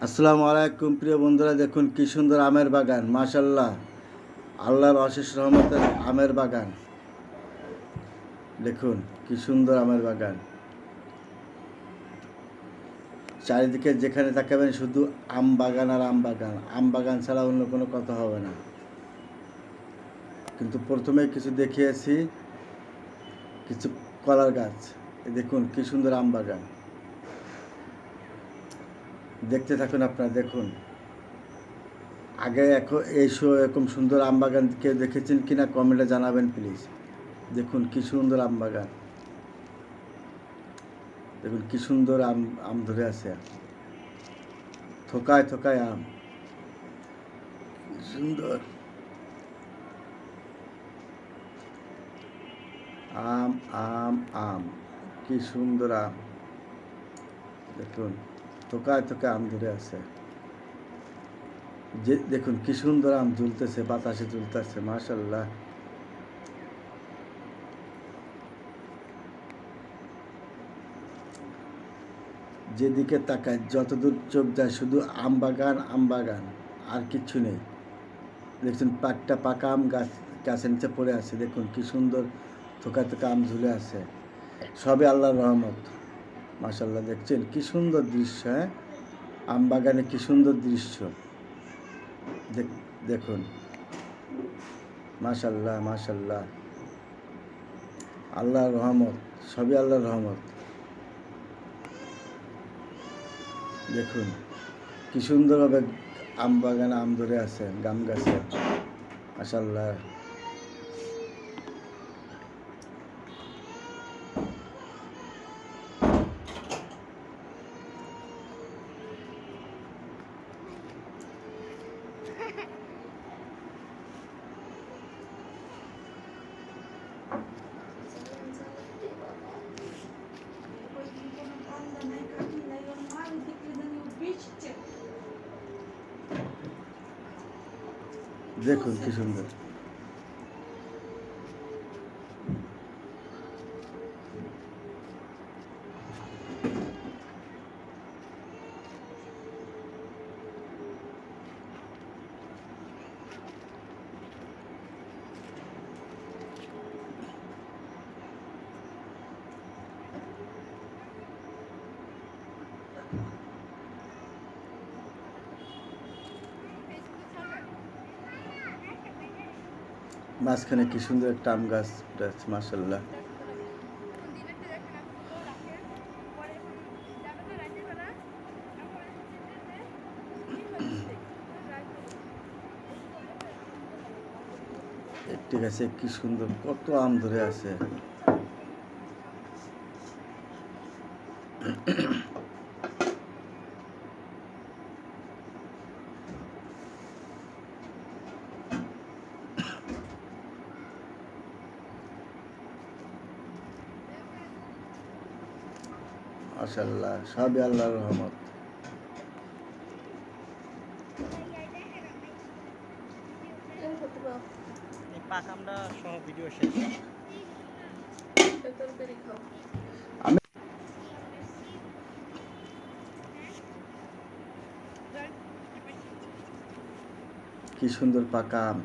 আসসালামু আলাইকুম প্রিয় বন্ধুরা, দেখুন কি সুন্দর আমের বাগান। মাশাল্লাহ, আল্লাহর অশেষ রহমতের আমের বাগান। দেখুন কি সুন্দর আমের বাগান। চারিদিকে যেখানে তাকাবেন শুধু আম বাগান আর আম বাগান। আম বাগান ছাড়া অন্য কোনো কথা হবে না। কিন্তু প্রথমে কিছু দেখিয়েছি, কিছু কলার গাছ। দেখুন কি সুন্দর আম বাগান। দেখতে থাকুন আপনারা, দেখুন। আগে এরকম সুন্দর আম বাগান কেউ দেখেছেন কিনা কমেন্টে জানাবেন প্লিজ। দেখুন কি সুন্দর আম বাগান। দেখুন কি সুন্দর আম আম ধরে আছে, থোকায় থোকায় আম। সুন্দর আম আম আম, কি সুন্দর আম। দেখুন থোকায় থোকায় আম ধরে আছে। যে দেখুন কি সুন্দর আম ঝুলতেছে, বাতাসে ঝুলতেছে। মাশাল্লাহ, যেদিকে তাকায় যতদূর চোখ যায় শুধু আম বাগান আম বাগান, আর কিচ্ছু নেই। দেখছেন পাকটা পাকা আম গাছের নিচে পড়ে আছে। দেখুন কি সুন্দর থোকা থোকা আম ঝুলে আছে। সবই আল্লাহর রহমত। মাশাল্লাহ, দেখছেন কি সুন্দর দৃশ্য। হ্যাঁ, আম বাগানে কি সুন্দর দৃশ্য। দেখুন মাশাল্লাহ মাশাল্লাহ, আল্লাহর রহমত, সবই আল্লাহর রহমত। দেখুন কি সুন্দরভাবে আম বাগানে আম ধরে আছে গাম গাছে। মাশাল্লাহ, দেখুন কি সুন্দর। মাঝখানে কি সুন্দর একটা আম গাছ আছে। মাশাল্লাহ, একটি গাছে কি সুন্দর কত আম ধরে আছে। মাশাল্লাহ, সবই আল্লাহর রহমত। পাকামটা সহ ভিডিও শেষ। আমি কি সুন্দর পাকা আম।